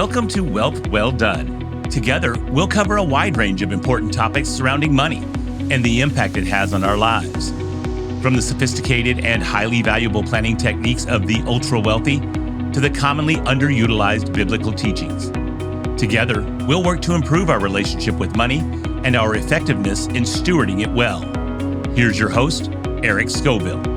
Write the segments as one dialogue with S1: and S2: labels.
S1: Welcome to Wealth Well Done. Together, we'll cover a wide range of important topics surrounding money and the impact it has on our lives. From the sophisticated and highly valuable planning techniques of the ultra-wealthy to the commonly underutilized biblical teachings. Together, we'll work to improve our relationship with money and our effectiveness in stewarding it well. Here's your host, Eric Scoville.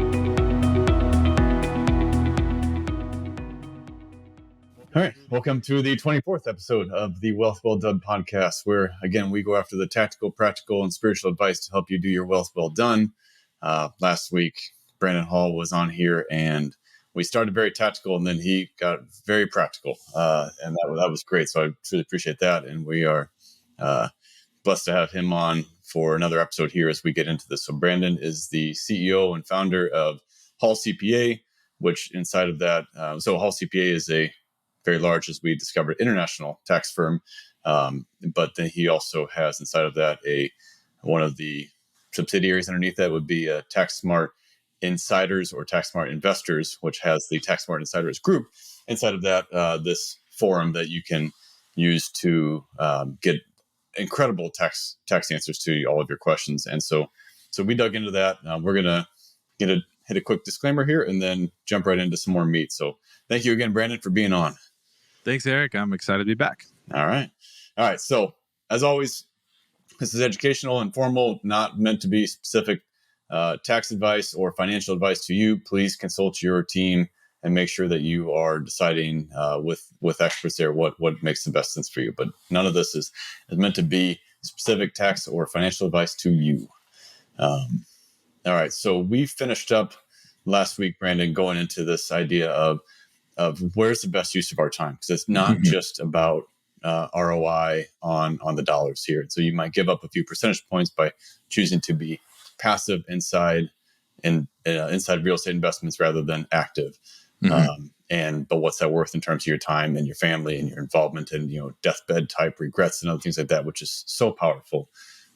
S2: All right, welcome to the 24th episode of the Wealth Well Done podcast, where, again, we go after the tactical, practical, and spiritual advice to help you do your wealth well done. Last week, Brandon Hall was on here, and we started very tactical, and then he got very practical, and that was great. So I really appreciate that, and we are blessed to have him on for another episode here as we get into this. So Brandon is the CEO and founder of Hall CPA, which inside of that, so Hall CPA is a very large, as we discovered, international tax firm. But then he also has inside of that one of the subsidiaries underneath that would be TaxSmart Insiders or TaxSmart Investors, which has the TaxSmart Insiders group. Inside of that, this forum that you can use to get incredible tax answers to all of your questions. And so we dug into that. We're gonna hit a quick disclaimer here and then jump right into some more meat. So thank you again, Brandon, for being on.
S3: Thanks, Eric. I'm excited to be back.
S2: All right. So as always, this is educational, informal, not meant to be specific tax advice or financial advice to you. Please consult your team and make sure that you are deciding with experts there what makes the best sense for you. But none of this is meant to be specific tax or financial advice to you. All right. So we finished up last week, Brandon, going into this idea of where's the best use of our time, because it's not just about ROI on the dollars here. So you might give up a few percentage points by choosing to be passive inside real estate investments rather than active. But what's that worth in terms of your time and your family and your involvement and deathbed type regrets and other things like that, which is so powerful.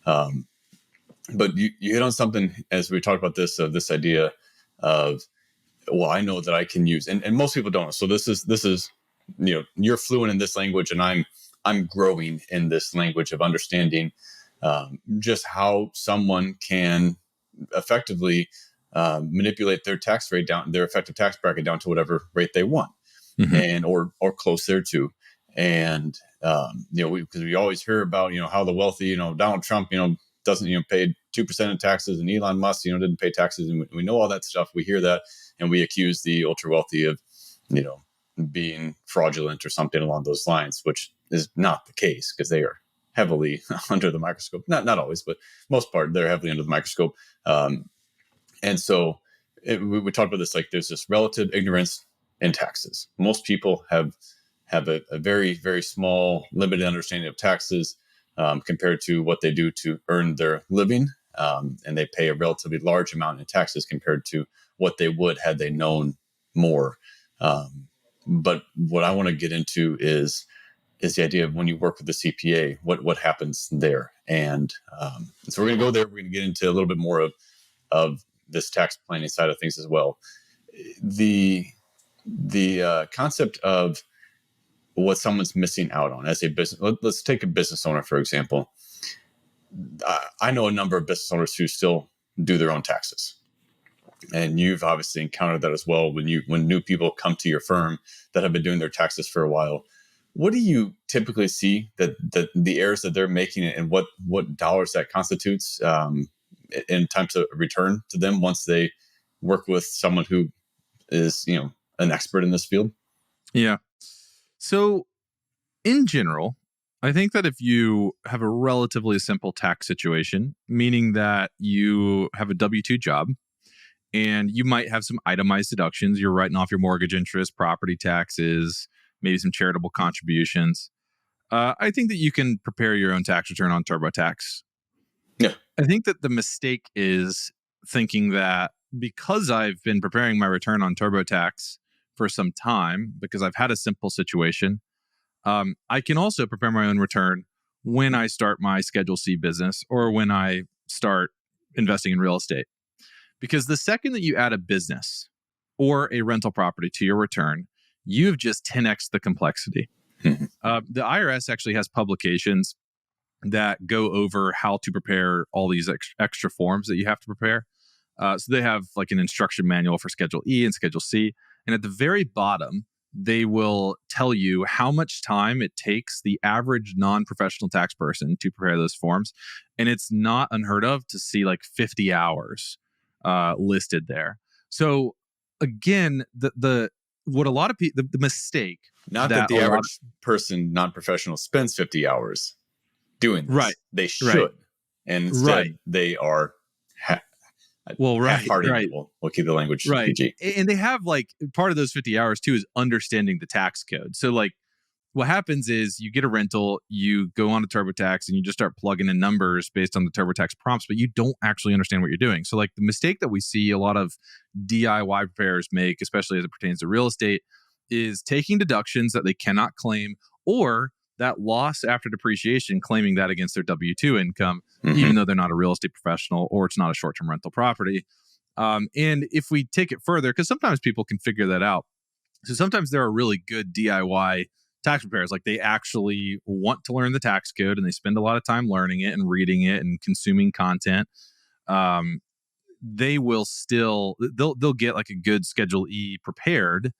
S2: But you hit on something as we talked about this idea of, well, I know that I can use, and most people don't. So this is you're fluent in this language, and I'm growing in this language of understanding just how someone can effectively manipulate their tax rate down, their effective tax bracket down to whatever rate they want, and or close thereto. And because we always hear about how the wealthy, Donald Trump, doesn't pay 2% in taxes, and Elon Musk didn't pay taxes, and we know all that stuff. We hear that, and we accuse the ultra wealthy of being fraudulent or something along those lines, which is not the case, because they are heavily under the microscope. Not always, but most part they're heavily under the microscope. And so we talked about this, like there's this relative ignorance in taxes. Most people have a very, very small, limited understanding of taxes compared to what they do to earn their living. And they pay a relatively large amount in taxes compared to what they would had they known more. But what I want to get into is the idea of when you work with the CPA, what happens there. And so we're going to go there. We're going to get into a little bit more of this tax planning side of things as well. The concept of what someone's missing out on as a business. Let's take a business owner, for example. I know a number of business owners who still do their own taxes. And you've obviously encountered that as well when new people come to your firm that have been doing their taxes for a while. What do you typically see that the errors that they're making and what dollars that constitutes in terms of return to them once they work with someone who is an expert in this field?
S3: Yeah. So in general, I think that if you have a relatively simple tax situation, meaning that you have a W-2 job and you might have some itemized deductions, you're writing off your mortgage interest, property taxes, maybe some charitable contributions. I think that you can prepare your own tax return on TurboTax.
S2: Yeah.
S3: I think that the mistake is thinking that because I've been preparing my return on TurboTax for some time, because I've had a simple situation, I can also prepare my own return when I start my Schedule C business or when I start investing in real estate. Because the second that you add a business or a rental property to your return, you've just 10x the complexity. The IRS actually has publications that go over how to prepare all these extra forms that you have to prepare. So they have like an instruction manual for Schedule E and Schedule C. And at the very bottom, they will tell you how much time it takes the average non-professional tax person to prepare those forms. And it's not unheard of to see like 50 hours listed there. So again, the what a lot of people, the mistake.
S2: Not that the average person, non-professional, spends 50 hours doing this.
S3: Right.
S2: They should.
S3: Right.
S2: And instead they are half-hearted.
S3: Right.
S2: We'll keep the language PG.
S3: And they have like part of those 50 hours too is understanding the tax code. So like what happens is you get a rental, you go on to TurboTax and you just start plugging in numbers based on the TurboTax prompts, but you don't actually understand what you're doing. So like the mistake that we see a lot of DIY preparers make, especially as it pertains to real estate, is taking deductions that they cannot claim or that loss after depreciation, claiming that against their W-2 income, even though they're not a real estate professional or it's not a short-term rental property. And if we take it further, because sometimes people can figure that out. So sometimes there are really good DIY tax preparers. Like they actually want to learn the tax code and they spend a lot of time learning it and reading it and consuming content. They will still, they'll get like a good Schedule E prepared,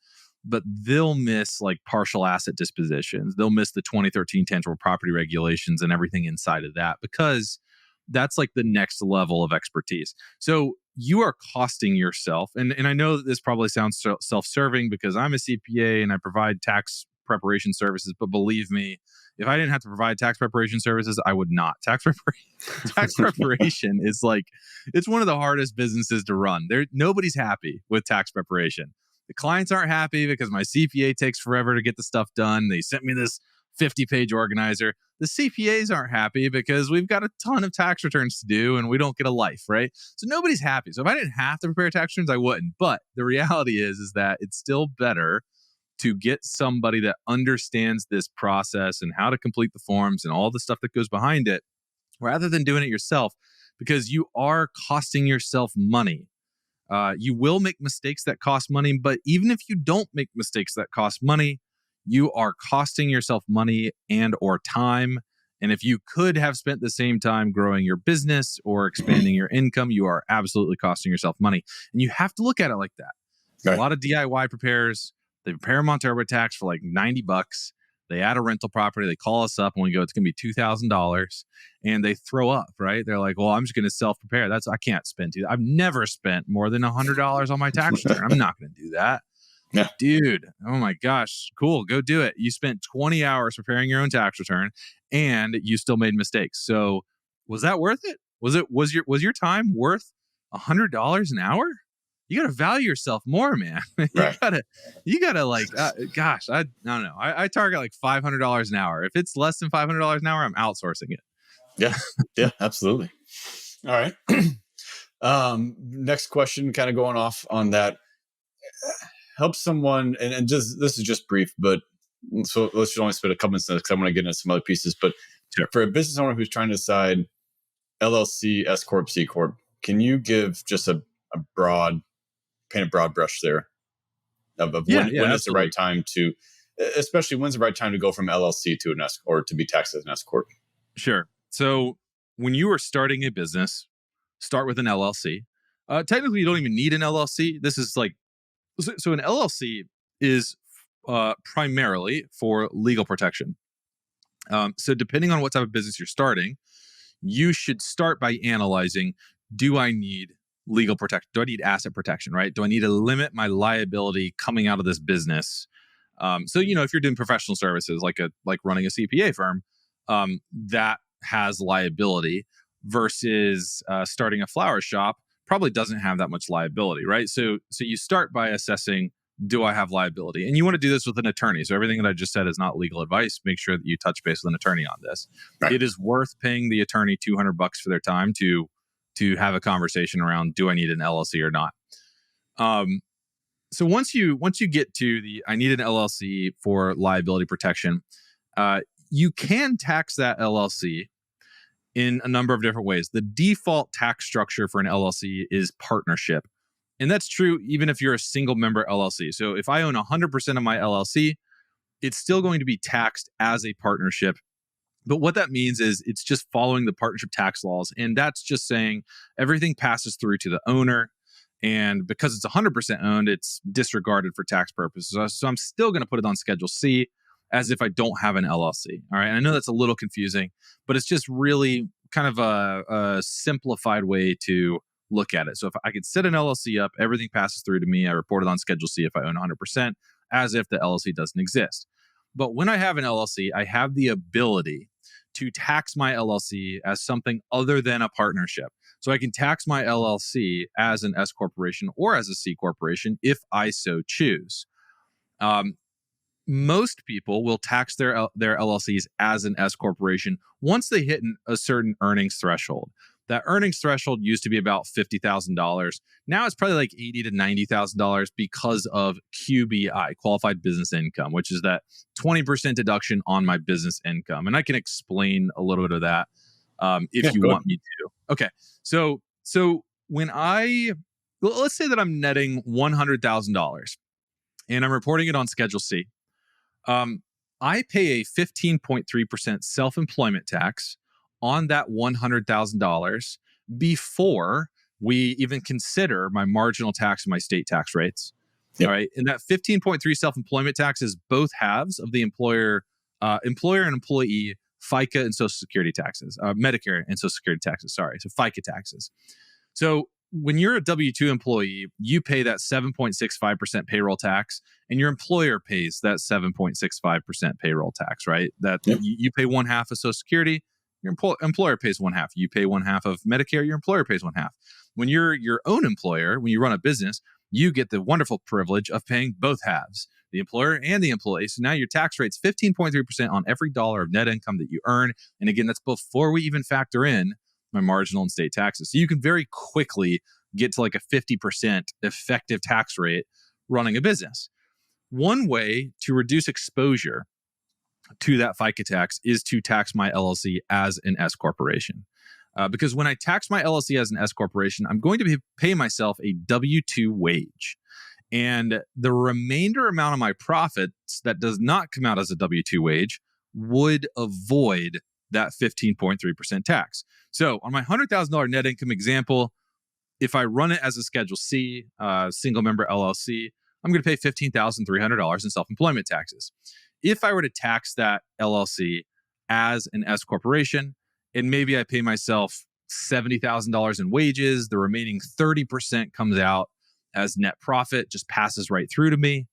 S3: but they'll miss like partial asset dispositions. They'll miss the 2013 tangible property regulations and everything inside of that because that's like the next level of expertise. So you are costing yourself, and I know that this probably sounds self-serving because I'm a CPA and I provide tax preparation services, but believe me, if I didn't have to provide tax preparation services, I would not. Tax preparation is like, it's one of the hardest businesses to run. Nobody's happy with tax preparation. The clients aren't happy because my CPA takes forever to get the stuff done. They sent me this 50-page organizer. The CPAs aren't happy because we've got a ton of tax returns to do and we don't get a life, right? So nobody's happy. So if I didn't have to prepare tax returns, I wouldn't. But the reality is that it's still better to get somebody that understands this process and how to complete the forms and all the stuff that goes behind it, rather than doing it yourself, because you are costing yourself money. You will make mistakes that cost money, but even if you don't make mistakes that cost money, you are costing yourself money and or time. And if you could have spent the same time growing your business or expanding your income, you are absolutely costing yourself money. And you have to look at it like that. Right. A lot of DIY preparers, they prepare them on TurboTax for like $90. They add a rental property. They call us up and we go, it's going to be $2,000. And they throw up, right? They're like, well, I'm just going to self-prepare. I can't spend I've never spent more than $100 on my tax return. I'm not going to do that. Yeah. Dude, oh my gosh, cool. Go do it. You spent 20 hours preparing your own tax return and you still made mistakes. So was that worth it? Was your time worth $100 an hour? You got to value yourself more, man.
S2: Right.
S3: you gotta like, gosh, I don't know. I target like $500 an hour. If it's less than $500 an hour, I'm outsourcing it.
S2: Yeah, absolutely. All right. Next question, kind of going off on that. Help someone, and just this is just brief, but so let's only spend a couple minutes because I want to get into some other pieces. But for a business owner who's trying to decide LLC, S-Corp, C-Corp, can you give just paint a broad brush there of when is the right time to, especially when's the right time to go from LLC to an S or to be taxed as an S-Corp?
S3: Sure. So when you are starting a business, start with an LLC. Technically, you don't even need an LLC. This is like, so an LLC is primarily for legal protection. So depending on what type of business you're starting, you should start by analyzing, do I need legal protection? Do I need asset protection, right? Do I need to limit my liability coming out of this business? So, if you're doing professional services, like running a CPA firm, that has liability versus starting a flower shop probably doesn't have that much liability, right? So you start by assessing, do I have liability? And you want to do this with an attorney. So everything that I just said is not legal advice. Make sure that you touch base with an attorney on this. Right. It is worth paying the attorney $200 for their time to have a conversation around, do I need an LLC or not? So once you get to the, I need an LLC for liability protection, you can tax that LLC in a number of different ways. The default tax structure for an LLC is partnership. And that's true even if you're a single member LLC. So if I own 100% of my LLC it's still going to be taxed as a partnership. But what that means is it's just following the partnership tax laws. And that's just saying everything passes through to the owner. And because it's 100% owned, it's disregarded for tax purposes. So I'm still going to put it on Schedule C as if I don't have an LLC. All right. And I know that's a little confusing, but it's just really kind of a simplified way to look at it. So if I could set an LLC up, everything passes through to me. I report it on Schedule C if I own 100%, as if the LLC doesn't exist. But when I have an LLC, I have the ability to tax my LLC as something other than a partnership. So I can tax my LLC as an S corporation or as a C corporation if I so choose. Most people will tax their LLCs as an S corporation once they hit a certain earnings threshold. That earnings threshold used to be about $50,000. Now it's probably like $80,000 to $90,000 because of QBI, qualified business income, which is that 20% deduction on my business income. And I can explain a little bit of that if you want me to. Okay, so when let's say that I'm netting $100,000 and I'm reporting it on Schedule C. I pay a 15.3% self-employment tax on that $100,000 before we even consider my marginal tax and my state tax rates. Yep. All right. And that 15.3 self-employment tax is both halves of the employer and employee FICA and Social Security taxes, Medicare and Social Security taxes. Sorry. So FICA taxes. So when you're a W-2 employee, you pay that 7.65% payroll tax, and your employer pays that 7.65% payroll tax, right? That you pay one half of Social Security, your employer pays one half. You pay one half of Medicare, your employer pays one half. When you're your own employer, when you run a business, you get the wonderful privilege of paying both halves, the employer and the employee. So now your tax rate's 15.3% on every dollar of net income that you earn. And again, that's before we even factor in my marginal and state taxes. So you can very quickly get to like a 50% effective tax rate running a business. One way to reduce exposure to that FICA tax is to tax my LLC as an S corporation. Because when I tax my LLC as an S corporation, I'm going to pay myself a W-2 wage. And the remainder amount of my profits that does not come out as a W-2 wage would avoid that 15.3% tax. So on my $100,000 net income example, if I run it as a Schedule C, single member LLC, I'm going to pay $15,300 in self-employment taxes. If I were to tax that LLC as an S corporation, and maybe I pay myself $70,000 in wages, the remaining 30% comes out as net profit, just passes right through to me.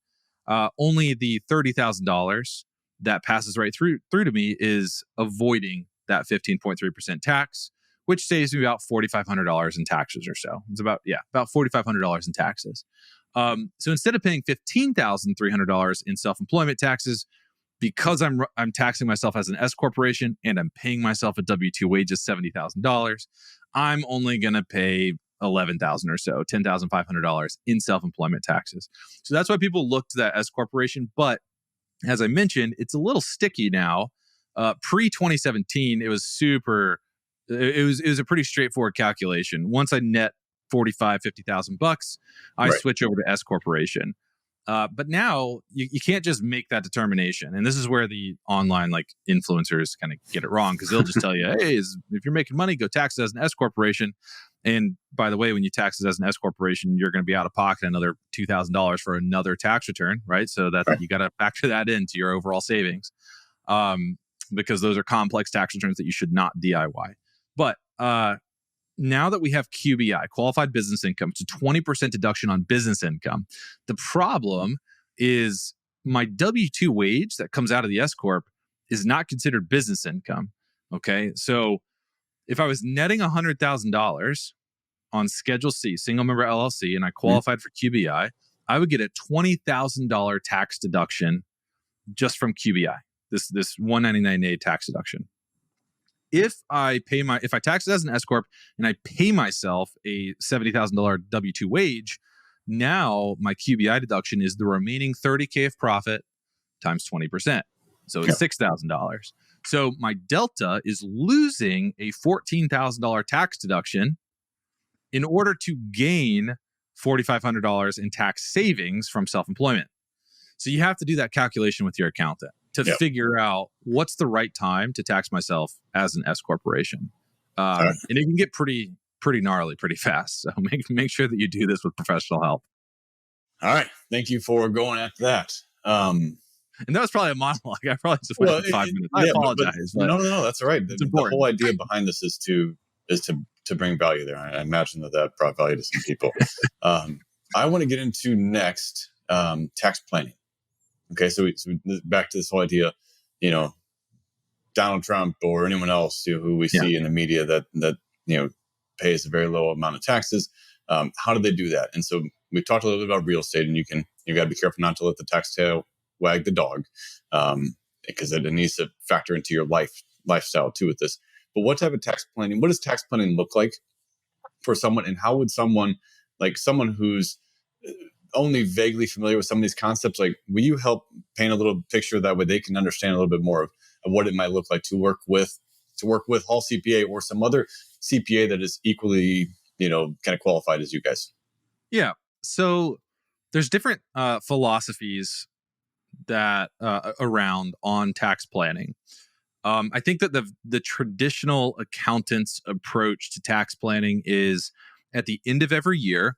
S3: Only the $30,000 that passes right through to me is avoiding that 15.3% tax, which saves me about $4,500 in taxes or so. It's about $4,500 in taxes. So instead of paying $15,300 in self-employment taxes, because I'm taxing myself as an S corporation and I'm paying myself a W-2 wage of $70,000, I'm only going to pay $11,000 or so, $10,500 in self-employment taxes. So that's why people look to that S corporation. But as I mentioned, it's a little sticky now. Pre-2017, it was it was a pretty straightforward calculation. Once I net $50,000, I switch over to S corporation. But now you can't just make that determination. And this is where the online influencers kind of get it wrong, because they'll just tell you, hey, if you're making money, go tax it as an S corporation. And by the way, when you tax it as an S corporation, you're going to be out of pocket another $2,000 for another tax return, right? So that you got to factor that into your overall savings, because those are complex tax returns that you should not DIY. But now that we have QBI, qualified business income, it's a 20% deduction on business income. The problem is my W-2 wage that comes out of the S-Corp is not considered business income. Okay. So if I was netting $100,000 on Schedule C, single member LLC, and I qualified for QBI, I would get a $20,000 tax deduction just from QBI, this 199A tax deduction. If I tax it as an S-Corp and I pay myself a $70,000 W-2 wage, now my QBI deduction is the remaining $30K of profit times 20%. So it's $6,000. So my delta is losing a $14,000 tax deduction in order to gain $4,500 in tax savings from self-employment. So you have to do that calculation with your accountant to figure out what's the right time to tax myself as an S corporation. And it can get pretty gnarly pretty fast. So make sure that you do this with professional help.
S2: All right. Thank you for going after that.
S3: And that was probably a monologue. I probably just went for 5 minutes. I apologize.
S2: But no, that's all right. The whole idea behind this is to bring value there. I imagine that brought value to some people. I want to get into next tax planning. Okay, so back to this whole idea, Donald Trump or anyone else who we see in the media that pays a very low amount of taxes. How do they do that? And so we talked a little bit about real estate, and you got to be careful not to let the tax tail wag the dog, because it needs to factor into your lifestyle too with this. But what type of tax planning? What does tax planning look like for someone, and how would someone who's only vaguely familiar with some of these concepts, will you help paint a little picture that way they can understand a little bit more of what it might look like to work with Hall CPA or some other CPA that is equally, kind of qualified as you guys?
S3: Yeah. So there's different philosophies that around on tax planning. I think that the traditional accountant's approach to tax planning is at the end of every year,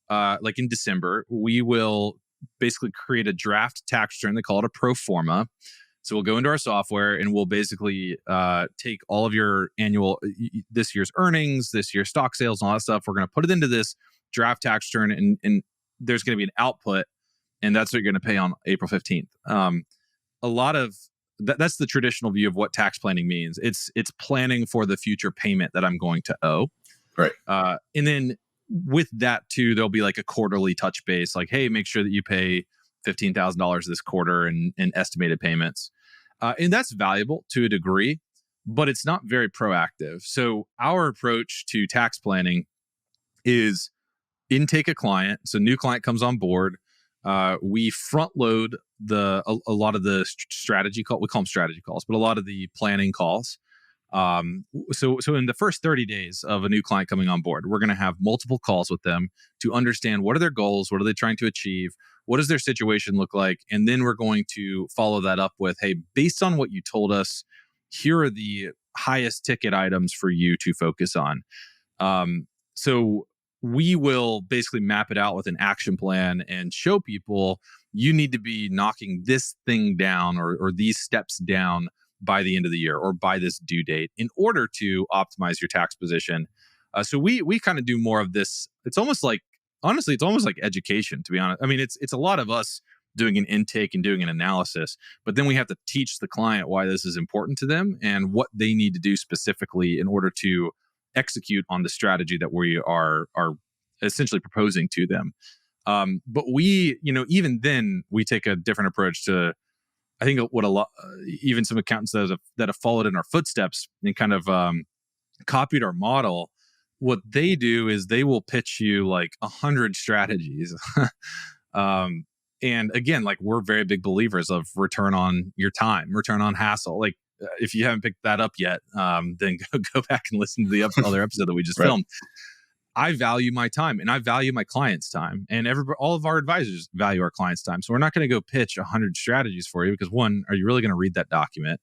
S3: like in December, we will basically create a draft tax return. They call it a pro forma. So we'll go into our software and we'll basically take all of your this year's earnings, this year's stock sales, and all that stuff. We're going to put it into this draft tax return, and there's going to be an output, and that's what you're going to pay on April 15th. A lot of that's the traditional view of what tax planning means. It's planning for the future payment that I'm going to owe.
S2: Right.
S3: And then with that too, there'll be like a quarterly touch base, like, hey, make sure that you pay $15,000 this quarter in estimated payments. And that's valuable to a degree, but it's not very proactive. So our approach to tax planning is intake a client. So new client comes on board. We front load a lot of the strategy call. We call them strategy calls, but a lot of the planning calls. So in the first 30 days of a new client coming on board, we're going to have multiple calls with them to understand what are their goals, what are they trying to achieve, what does their situation look like, and then we're going to follow that up with, hey, based on what you told us, here are the highest ticket items for you to focus on. So we will basically map it out with an action plan and show people you need to be knocking this thing down or these steps down by the end of the year or by this due date in order to optimize your tax position. So we kind of do more of this. It's almost like, honestly, it's almost like education, to be honest. I mean, it's a lot of us doing an intake and doing an analysis, but then we have to teach the client why this is important to them and what they need to do specifically in order to execute on the strategy that we are essentially proposing to them. But we, even then we take a different approach to, I think what a lot, even some accountants that have followed in our footsteps and kind of copied our model. What they do is they will pitch you like 100 strategies. And again, like we're very big believers of return on your time, return on hassle. Like if you haven't picked that up yet, then go back and listen to the other episode that we just filmed. I value my time and I value my client's time, and all of our advisors value our client's time. So we're not going to go pitch 100 strategies for you because one, are you really going to read that document?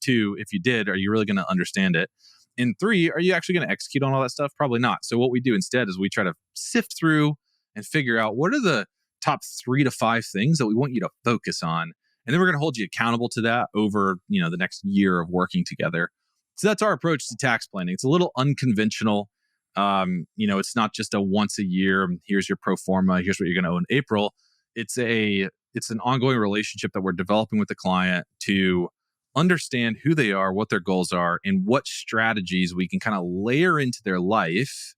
S3: Two, if you did, are you really going to understand it? And three, are you actually going to execute on all that stuff? Probably not. So what we do instead is we try to sift through and figure out what are the top 3 to 5 things that we want you to focus on. And then we're going to hold you accountable to that over, the next year of working together. So that's our approach to tax planning. It's a little unconventional. It's not just a once a year, here's your pro forma, here's what you're going to owe in April. It's an ongoing relationship that we're developing with the client to understand who they are, what their goals are, and what strategies we can kind of layer into their life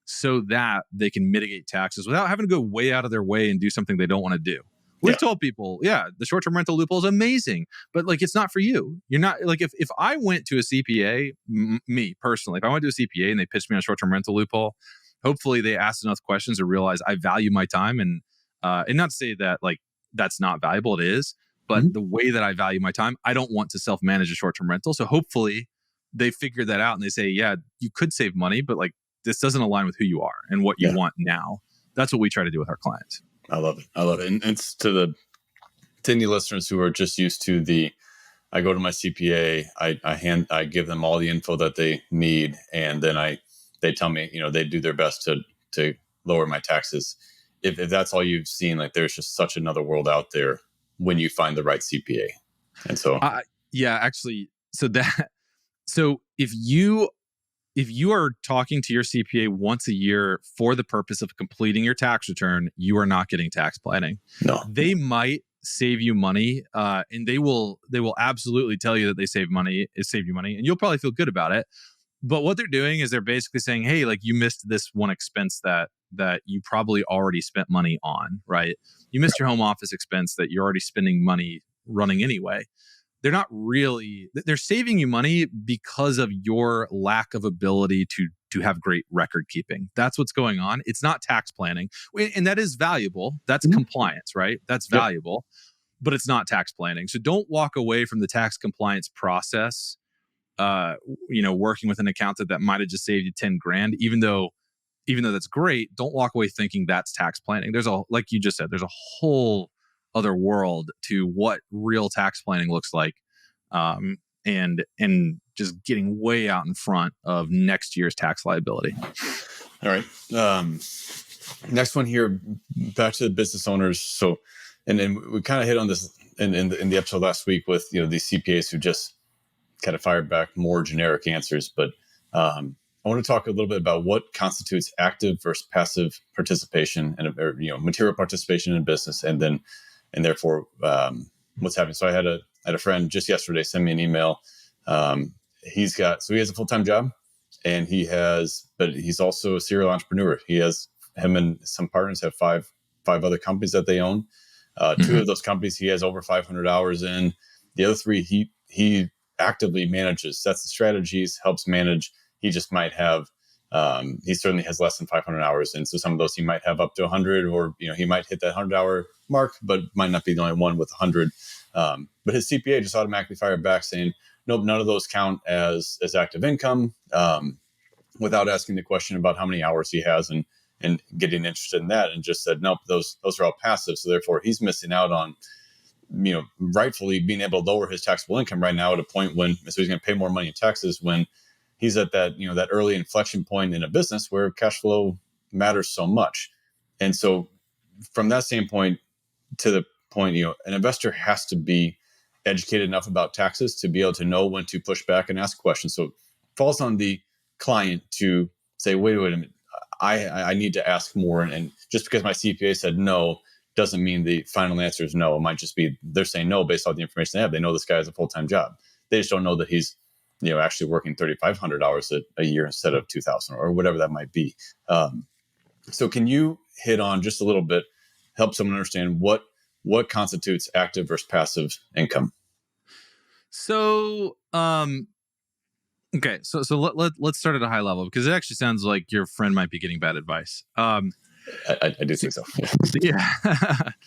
S3: so that they can mitigate taxes without having to go way out of their way and do something they don't want to do. We've told people, the short-term rental loophole is amazing, but like, it's not for you. You're not like, if I went to a CPA, me personally, if I went to a CPA and they pitched me on a short-term rental loophole, hopefully they asked enough questions to realize I value my time and not to say that like, that's not valuable. It is, but the way that I value my time, I don't want to self-manage a short-term rental. So hopefully they figure that out and they say, yeah, you could save money, but like, this doesn't align with who you are and what you want now. That's what we try to do with our clients.
S2: I love it. And it's to to any listeners who are just used to I go to my CPA, I give them all the info that they need, and then they tell me, they do their best to lower my taxes. If that's all you've seen, like there's just such another world out there when you find the right CPA. And so,
S3: actually, so if you are talking to your CPA once a year for the purpose of completing your tax return, you are not getting tax planning.
S2: No,
S3: they might save you money, and they will absolutely tell you that they save you money, and you'll probably feel good about it. But what they're doing is they're basically saying, hey, like you missed this one expense that you probably already spent money on, right? You missed your home office expense that you're already spending money running anyway. They're saving you money because of your lack of ability to have great record keeping. That's what's going on. It's not tax planning. And that is valuable. That's compliance, right? That's valuable, but it's not tax planning. So don't walk away from the tax compliance process, working with an accountant that might have just saved you 10 grand, even though that's great. Don't walk away thinking that's tax planning. Like you just said, there's a whole other world to what real tax planning looks like, and just getting way out in front of next year's tax liability.
S2: All right. Next one here, back to the business owners. So, and then we kind of hit on this in the episode last week with these CPAs who just kind of fired back more generic answers. But I want to talk a little bit about what constitutes active versus passive participation and material participation in business, and therefore what's happening. So I had a friend just yesterday send me an email. He has a full-time job, and but he's also a serial entrepreneur. Him and some partners have five other companies that they own. Two of those companies he has over 500 hours in. The other three he actively manages, sets the strategies, helps manage. He just might have, he certainly has less than 500 hours. And so some of those he might have up to 100, or, he might hit that 100-hour mark, but might not be the only one with 100. But his CPA just automatically fired back saying, nope, none of those count as active income, without asking the question about how many hours he has and getting interested in that, and just said, nope, those are all passive. So therefore he's missing out on, rightfully being able to lower his taxable income right now at a point so he's going to pay more money in taxes when he's at that, that early inflection point in a business where cash flow matters so much. And so from that standpoint, to the point, an investor has to be educated enough about taxes to be able to know when to push back and ask questions. So it falls on the client to say, wait a minute, I need to ask more. And just because my CPA said no doesn't mean the final answer is no. It might just be they're saying no based on the information they have. They know this guy has a full-time job. They just don't know that he's actually working 3,500 hours a year instead of 2,000 or whatever that might be. So can you hit on just a little bit, help someone understand what constitutes active versus passive income?
S3: So, okay. So let's start at a high level, because it actually sounds like your friend might be getting bad advice.
S2: I do think so.
S3: Yeah.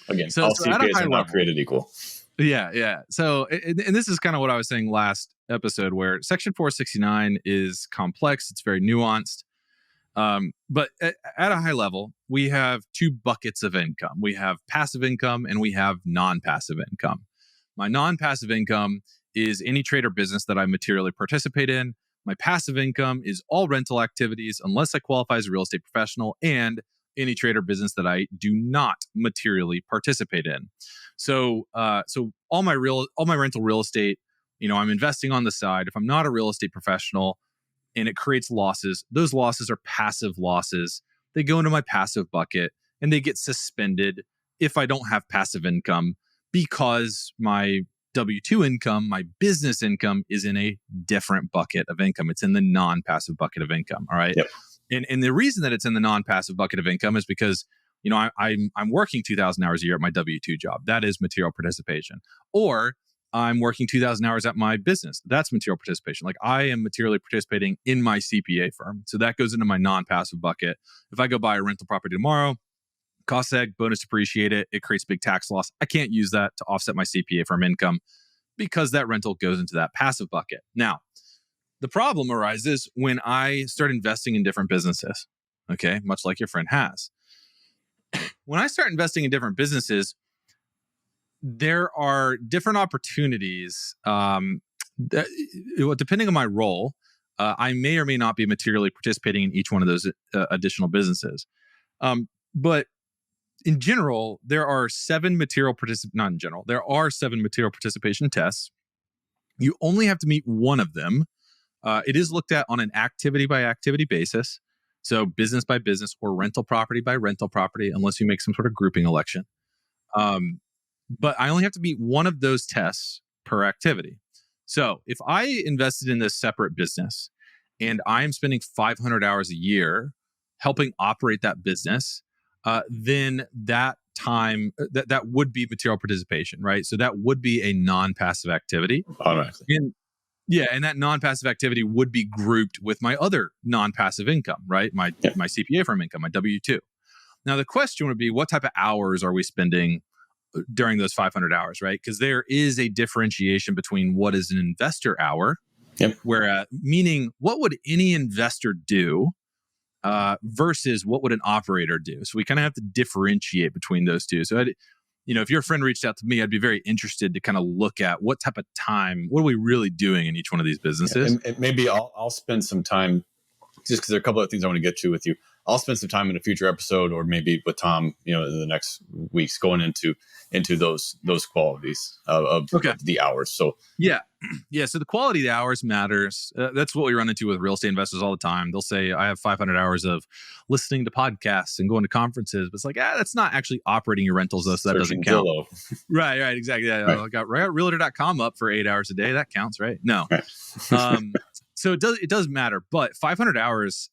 S2: Again,
S3: so
S2: all
S3: at a
S2: CPAs
S3: high
S2: are not
S3: level,
S2: created equal.
S3: Yeah. So, and this is kind of what I was saying last episode, where Section 469 is complex. It's very nuanced. But at a high level, we have two buckets of income. We have passive income and we have non-passive income. My non-passive income is any trade or business that I materially participate in. My passive income is all rental activities, unless I qualify as a real estate professional, and any trade or business that I do not materially participate in. So all my rental real estate, I'm investing on the side. If I'm not a real estate professional and it creates losses, those losses are passive losses. They go into my passive bucket and they get suspended if I don't have passive income, because my W-2 income, my business income, is in a different bucket of income. It's in the non-passive bucket of income. All right.
S2: Yep.
S3: And the reason that it's in the non-passive bucket of income is because, I'm working 2,000 hours a year at my W-2 job. That is material participation. Or I'm working 2,000 hours at my business. That's material participation. Like, I am materially participating in my CPA firm. So that goes into my non-passive bucket. If I go buy a rental property tomorrow, cost seg, bonus depreciate it, it creates big tax loss. I can't use that to offset my CPA firm income, because that rental goes into that passive bucket. Now, the problem arises when I start investing in different businesses, okay? Much like your friend has. When I start investing in different businesses, there are different opportunities. Depending on my role, I may or may not be materially participating in each one of those additional businesses. But in general, there are seven material participation tests. You only have to meet one of them. It is looked at on an activity by activity basis. So business by business or rental property by rental property, unless you make some sort of grouping election. But I only have to meet one of those tests per activity. So if I invested in this separate business and I'm spending 500 hours a year helping operate that business, then that time, that would be material participation, right? So that would be a non-passive activity.
S2: Automatically.
S3: And that non-passive activity would be grouped with my other non-passive income, right? My CPA firm income, my W-2. Now, the question would be, what type of hours are we spending during those 500 hours, right? Because there is a differentiation between what is an investor hour, meaning what would any investor do versus what would an operator do. So we kind of have to differentiate between those two. So if your friend reached out to me, I'd be very interested to kind of look at what type of time, what are we really doing in each one of these businesses?
S2: And maybe I'll spend some time, just because there are a couple of things I want to get to with you. I'll spend some time in a future episode, or maybe with Tom, in the next weeks, going into those qualities of the hours. So
S3: yeah. So the quality of the hours matters. That's what we run into with real estate investors all the time. They'll say, I have 500 hours of listening to podcasts and going to conferences. But it's like, that's not actually operating your rentals, though, so that doesn't count. Right, exactly. Yeah, right. I got realtor.com up for 8 hours a day. That counts, right? No. Right. So it does matter, but 500 hours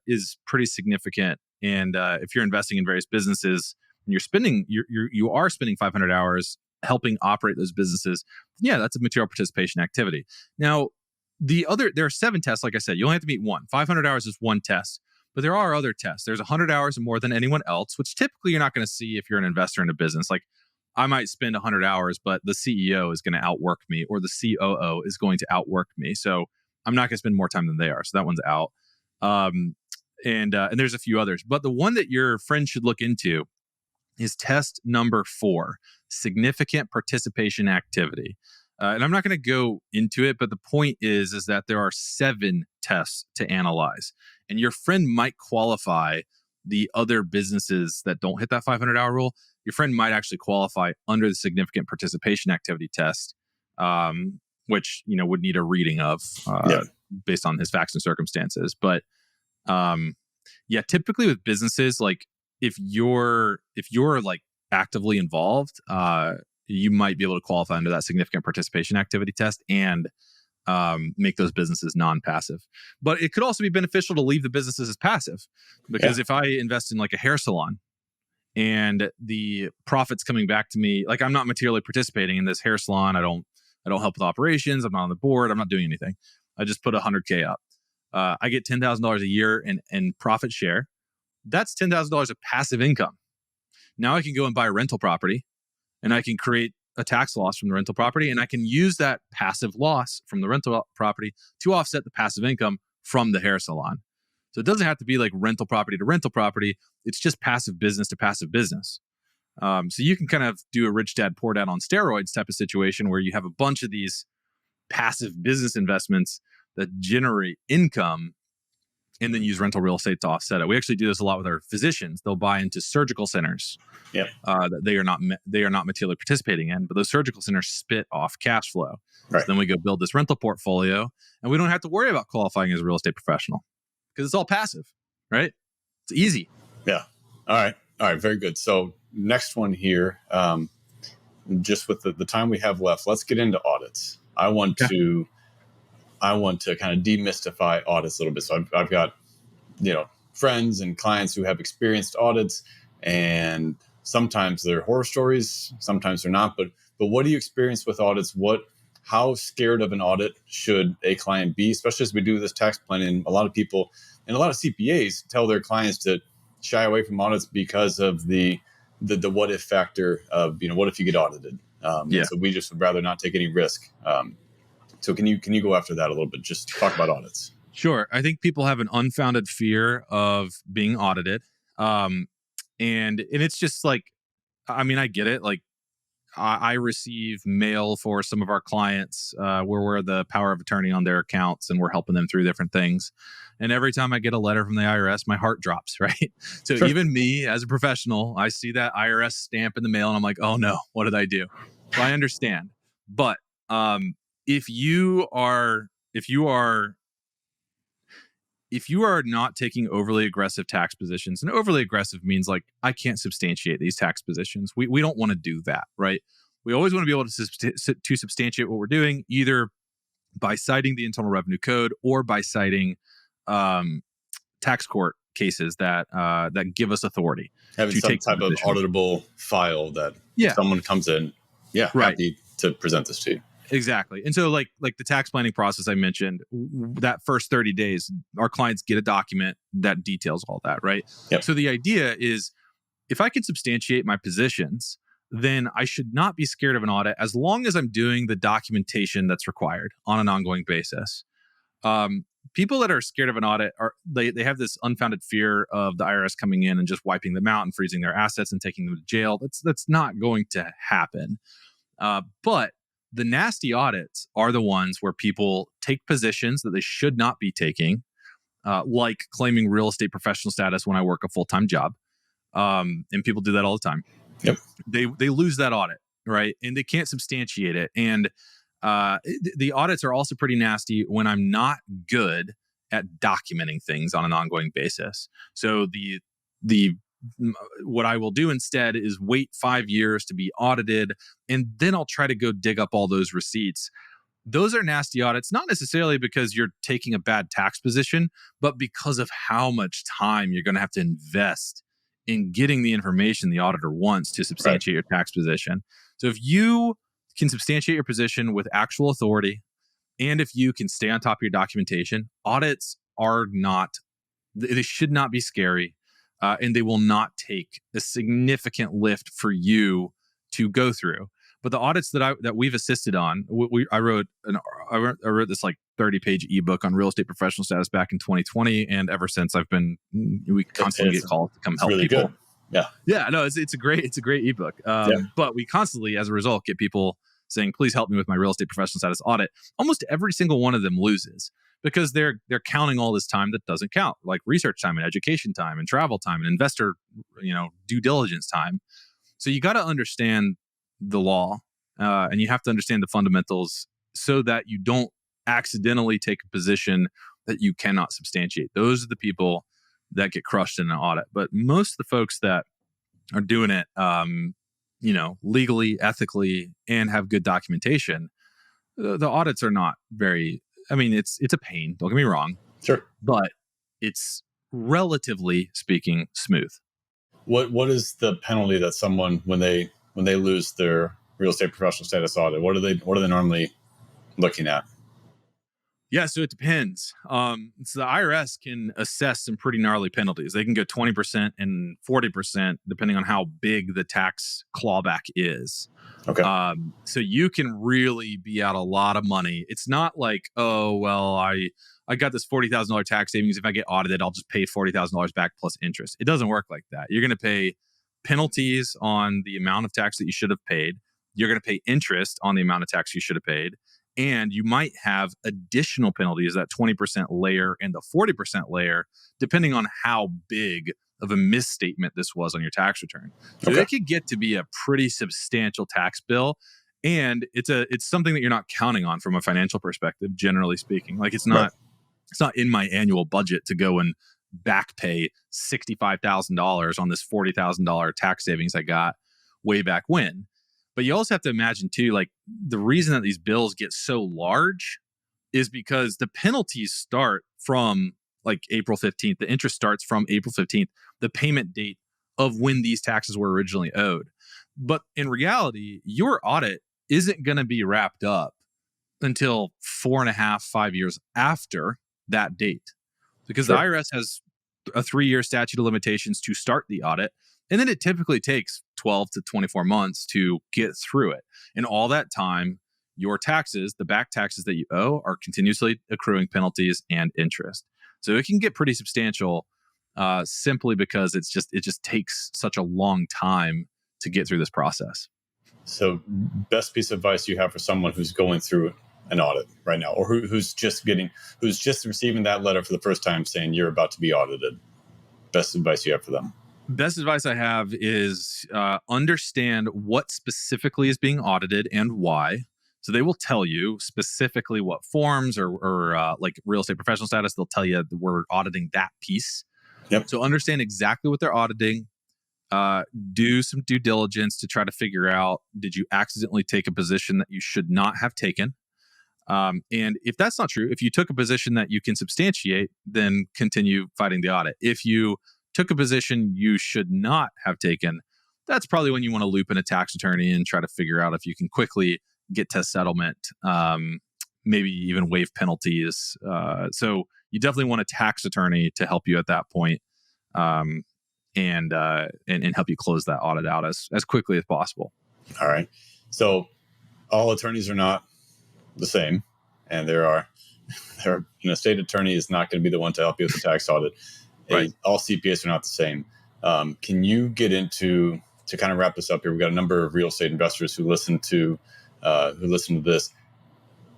S3: is pretty significant. And if you're investing in various businesses and you are spending 500 hours helping operate those businesses, that's a material participation activity. Now, there are 7 tests. Like I said, you only have to meet one. 500 hours is one test, but there are other tests. There's 100 hours more than anyone else, which typically you're not going to see if you're an investor in a business. Like, I might spend 100 hours, but the CEO is going to outwork me, or the COO is going to outwork me. So I'm not going to spend more time than they are. So that one's out. And there's a few others. But the one that your friend should look into is test number 4, significant participation activity. And I'm not going to go into it, but the point is that there are 7 tests to analyze. And your friend might qualify the other businesses that don't hit that 500-hour rule. Your friend might actually qualify under the significant participation activity test, which would need a reading of based on his facts and circumstances. But typically with businesses, like if you're like actively involved, you might be able to qualify under that significant participation activity test and make those businesses non-passive. But it could also be beneficial to leave the businesses as passive, because if I invest in like a hair salon and the profits coming back to me, like I'm not materially participating in this hair salon, I don't help with operations, I'm not on the board, I'm not doing anything. I just put $100K up. I get $10,000 a year in profit share. That's $10,000 of passive income. Now I can go and buy a rental property, and I can create a tax loss from the rental property, and I can use that passive loss from the rental property to offset the passive income from the hair salon. So it doesn't have to be like rental property to rental property. It's just passive business to passive business. So you can kind of do a rich dad, poor dad on steroids type of situation where you have a bunch of these passive business investments that generate income and then use rental real estate to offset it. We actually do this a lot with our physicians. They'll buy into surgical centers that they are not materially participating in, but those surgical centers spit off cash flow. Right. So then we go build this rental portfolio, and we don't have to worry about qualifying as a real estate professional because it's all passive, right? It's easy.
S2: Yeah. All right. Very good. So next one here, just with the time we have left, let's get into audits. I want to kind of demystify audits a little bit. So I've got, friends and clients who have experienced audits, and sometimes they're horror stories, sometimes they're not. But what do you experience with audits? How scared of an audit should a client be, especially as we do this tax planning? A lot of people and a lot of CPAs tell their clients to shy away from audits because of the what if factor of, what if you get audited? So we just would rather not take any risk. So can you go after that a little bit? Just talk about audits.
S3: Sure. I think people have an unfounded fear of being audited. And it's just like, I mean, I get it. Like, I receive mail for some of our clients where we're the power of attorney on their accounts and we're helping them through different things. And every time I get a letter from the IRS, my heart drops, right? So
S2: Sure.
S3: even me as a professional, I see that IRS stamp in the mail and I'm like, oh no, what did I do? So I understand. But if you are not taking overly aggressive tax positions, and overly aggressive means like, I can't substantiate these tax positions. We don't want to do that, right? We always want to be able to substantiate what we're doing, either by citing the Internal Revenue Code or by citing tax court cases that give us authority
S2: Having
S3: to
S2: some
S3: take
S2: type of
S3: position.
S2: auditable file that
S3: Yeah.
S2: someone comes in,
S3: Right.
S2: happy to present this to you.
S3: Exactly. And so like the tax planning process I mentioned, that first 30 days, our clients get a document that details all that, right?
S2: Yep.
S3: So the idea is, if I can substantiate my positions, then I should not be scared of an audit as long as I'm doing the documentation that's required on an ongoing basis. People that are scared of an audit they have this unfounded fear of the IRS coming in and just wiping them out and freezing their assets and taking them to jail. That's not going to happen. But the nasty audits are the ones where people take positions that they should not be taking, like claiming real estate professional status when I work a full-time job. And people do that all the time.
S2: Yep.
S3: They lose that audit, right? And they can't substantiate it. And the audits are also pretty nasty when I'm not good at documenting things on an ongoing basis. So what I will do instead is wait 5 years to be audited, and then I'll try to go dig up all those receipts. Those are nasty audits, not necessarily because you're taking a bad tax position, but because of how much time you're going to have to invest in getting the information the auditor wants to substantiate your tax position. So if you can substantiate your position with actual authority, and if you can stay on top of your documentation, audits they should not be scary. And they will not take a significant lift for you to go through. But the audits that we've assisted on, I wrote this like 30-page ebook on real estate professional status back in 2020, and ever since we constantly get calls to come help
S2: really
S3: people.
S2: Good. Yeah,
S3: no, it's a great ebook. But we constantly, as a result, get people saying, "Please help me with my real estate professional status audit." Almost every single one of them loses, because they're counting all this time that doesn't count, like research time and education time and travel time and investor, due diligence time. So you got to understand the law, and you have to understand the fundamentals so that you don't accidentally take a position that you cannot substantiate. Those are the people that get crushed in an audit. But most of the folks that are doing it, legally, ethically, and have good documentation, the audits are not very. I mean, it's a pain. Don't get me wrong.
S2: Sure.
S3: But it's relatively speaking smooth.
S2: What is the penalty that someone when they lose their real estate professional status audit? What are they normally looking at?
S3: Yeah, so it depends. So the IRS can assess some pretty gnarly penalties. They can go 20% and 40% depending on how big the tax clawback is.
S2: Okay.
S3: So you can really be out a lot of money. It's not like, oh, well, I got this $40,000 tax savings. If I get audited, I'll just pay $40,000 back plus interest. It doesn't work like that. You're going to pay penalties on the amount of tax that you should have paid. You're going to pay interest on the amount of tax you should have paid. And you might have additional penalties, that 20% layer and the 40% layer, depending on how big of a misstatement this was on your tax return. So it could get to be a pretty substantial tax bill. And it's something that you're not counting on from a financial perspective, generally speaking. Like it's not in my annual budget to go and back pay $65,000 on this $40,000 tax savings I got way back when. But you also have to imagine too, like the reason that these bills get so large is because the penalties start from like April 15th. The interest starts from April 15th, the payment date of when these taxes were originally owed. But in reality, your audit isn't going to be wrapped up until 4.5, 5 years after that date, because the IRS has a 3-year statute of limitations to start the audit. And then it typically takes 12 to 24 months to get through it. And all that time, your taxes, the back taxes that you owe, are continuously accruing penalties and interest. So it can get pretty substantial simply because it just takes such a long time to get through this process.
S2: So best piece of advice you have for someone who's going through an audit right now, or who's just receiving that letter for the first time saying you're about to be audited. Best advice you have for them.
S3: Best advice I have is understand what specifically is being audited and why. So they will tell you specifically what forms or like real estate professional status, they'll tell you that we're auditing that piece.
S2: Yep.
S3: So understand exactly what they're auditing. Do some due diligence to try to figure out, did you accidentally take a position that you should not have taken? And if that's not true, if you took a position that you can substantiate, then continue fighting the audit. If you took a position you should not have taken, that's probably when you want to loop in a tax attorney and try to figure out if you can quickly get to settlement, maybe even waive penalties. So you definitely want a tax attorney to help you at that point. And help you close that audit out as quickly as possible.
S2: All right. So all attorneys are not the same, and state attorney is not going to be the one to help you with the tax audit.
S3: Right.
S2: All CPAs are not the same. Can you get into, to kind of wrap this up here? We've got a number of real estate investors who listen to this.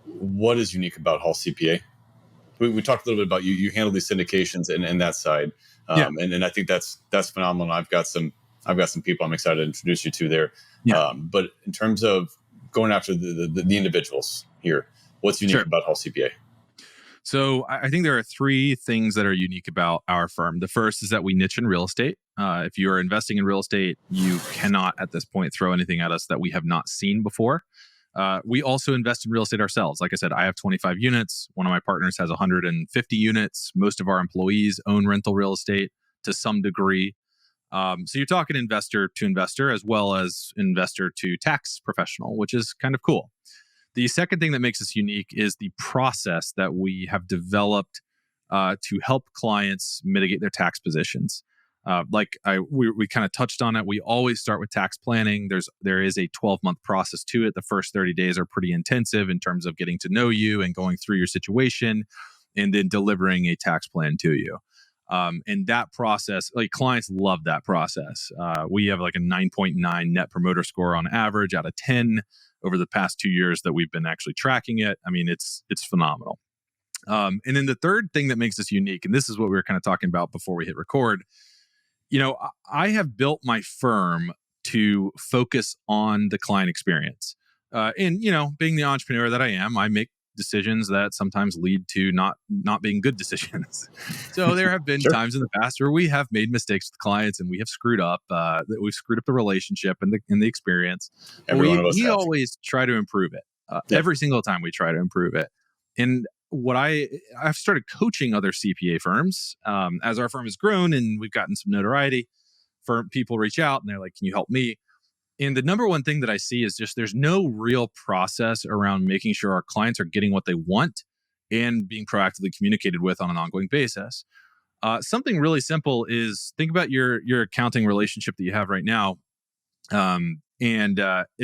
S2: What is unique about Hall CPA? We talked a little bit about you handle these syndications and that side. And I think that's phenomenal. I've got some people I'm excited to introduce you to there.
S3: Yeah.
S2: But in terms of going after the individuals here, what's unique about Hall CPA?
S3: So I think there are three things that are unique about our firm. The first is that we niche in real estate. If you are investing in real estate, you cannot at this point throw anything at us that we have not seen before. We also invest in real estate ourselves. Like I said, I have 25 units. One of my partners has 150 units. Most of our employees own rental real estate to some degree. So you're talking investor to investor as well as investor to tax professional, which is kind of cool. The second thing that makes us unique is the process that we have developed to help clients mitigate their tax positions. We kind of touched on it. We always start with tax planning. There is a 12-month process to it. The first 30 days are pretty intensive in terms of getting to know you and going through your situation, and then delivering a tax plan to you. And that process, like, clients love that process. We have like a 9.9 net promoter score on average out of 10 over the past 2 years that we've been actually tracking it. I mean, it's phenomenal. And then the third thing that makes us unique, and this is what we were kind of talking about before we hit record. I have built my firm to focus on the client experience. And being the entrepreneur that I am, I make decisions that sometimes lead to not being good decisions. So there have been times in the past where we have made mistakes with clients and we have screwed up. We've screwed up the relationship and the experience. We always try to improve it. Every single time we try to improve it. And I've started coaching other CPA firms as our firm has grown and we've gotten some notoriety. People reach out and they're like, "Can you help me?" And the number one thing that I see is just there's no real process around making sure our clients are getting what they want and being proactively communicated with on an ongoing basis. Something really simple is think about your accounting relationship that you have right now, and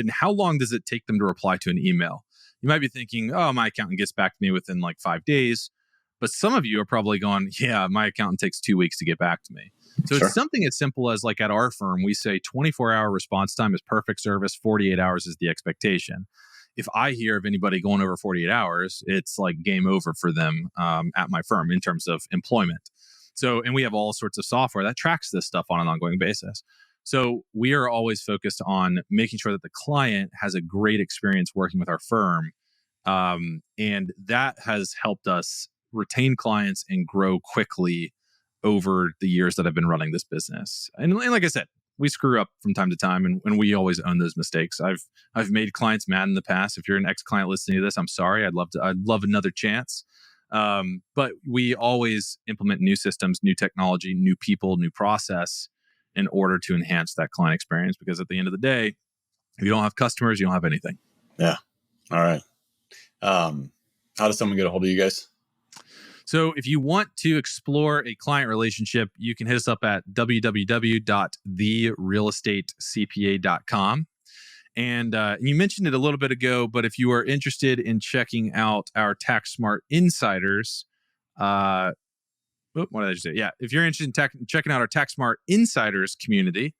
S3: how long does it take them to reply to an email? You might be thinking, "Oh, my accountant gets back to me within like 5 days." But some of you are probably going, "Yeah, my accountant takes 2 weeks to get back to me." So It's something as simple as, like, at our firm, we say 24-hour response time is perfect service, 48 hours is the expectation. If I hear of anybody going over 48 hours, it's like game over for them at my firm in terms of employment. And we have all sorts of software that tracks this stuff on an ongoing basis. So we are always focused on making sure that the client has a great experience working with our firm. And that has helped us retain clients and grow quickly over the years that I've been running this business. And like I said, we screw up from time to time, and we always own those mistakes. I've made clients mad in the past. If you're an ex-client listening to this, I'm sorry. I'd love another chance. But we always implement new systems, new technology, new people, new process in order to enhance that client experience. Because at the end of the day, if you don't have customers, you don't have anything.
S2: Yeah. All right. How does someone get a hold of you guys?
S3: So if you want to explore a client relationship, you can hit us up at www.therealestatecpa.com. And you mentioned it a little bit ago, but if you are interested in checking out our TaxSmart Insiders, what did I just say? Yeah, if you're interested in checking out our TaxSmart Insiders community,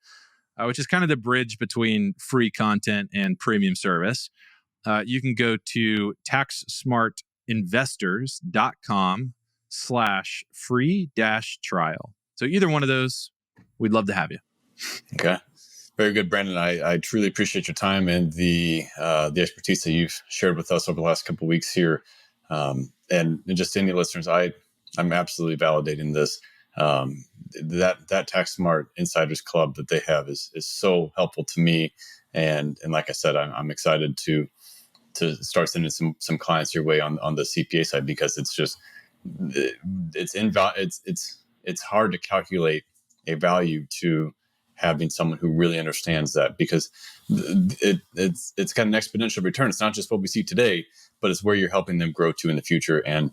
S3: which is kind of the bridge between free content and premium service, you can go to taxsmartinvestors.com/free-trial. So either one of those, we'd love to have you.
S2: Okay. Very good, Brandon. I truly appreciate your time and the expertise that you've shared with us over the last couple of weeks here. And just any listeners, I'm absolutely validating this. That Tax Smart Insiders Club that they have is so helpful to me. And like I said, I'm excited to start sending some clients your way on the CPA side, because it's just it's hard to calculate a value to having someone who really understands that, because it's got an exponential return. It's not just what we see today, but it's where you're helping them grow to in the future. And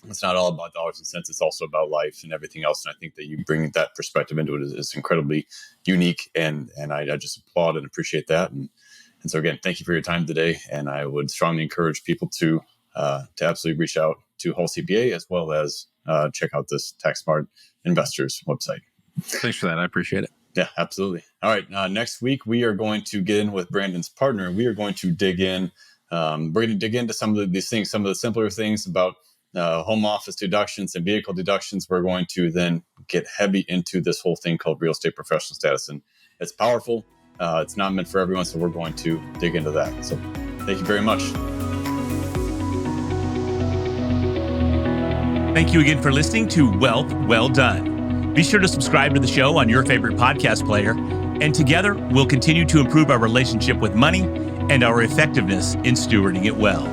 S2: it's not all about dollars and cents. It's also about life and everything else. And I think that you bring that perspective into it is incredibly unique. And I just applaud and appreciate that. And so again, thank you for your time today. And I would strongly encourage people to absolutely reach out to Hull CPA, as well as check out this Tax Smart Investors website.
S3: Thanks for that. I appreciate it.
S2: Yeah, absolutely. All right. Next week, we are going to get in with Brandon's partner. We are going to dig in. We're going to dig into some of these things, some of the simpler things about home office deductions and vehicle deductions. We're going to then get heavy into this whole thing called real estate professional status. And it's powerful. It's not meant for everyone. So we're going to dig into that. So thank you very much.
S1: Thank you again for listening to Wealth Well Done. Be sure to subscribe to the show on your favorite podcast player, and together we'll continue to improve our relationship with money and our effectiveness in stewarding it well.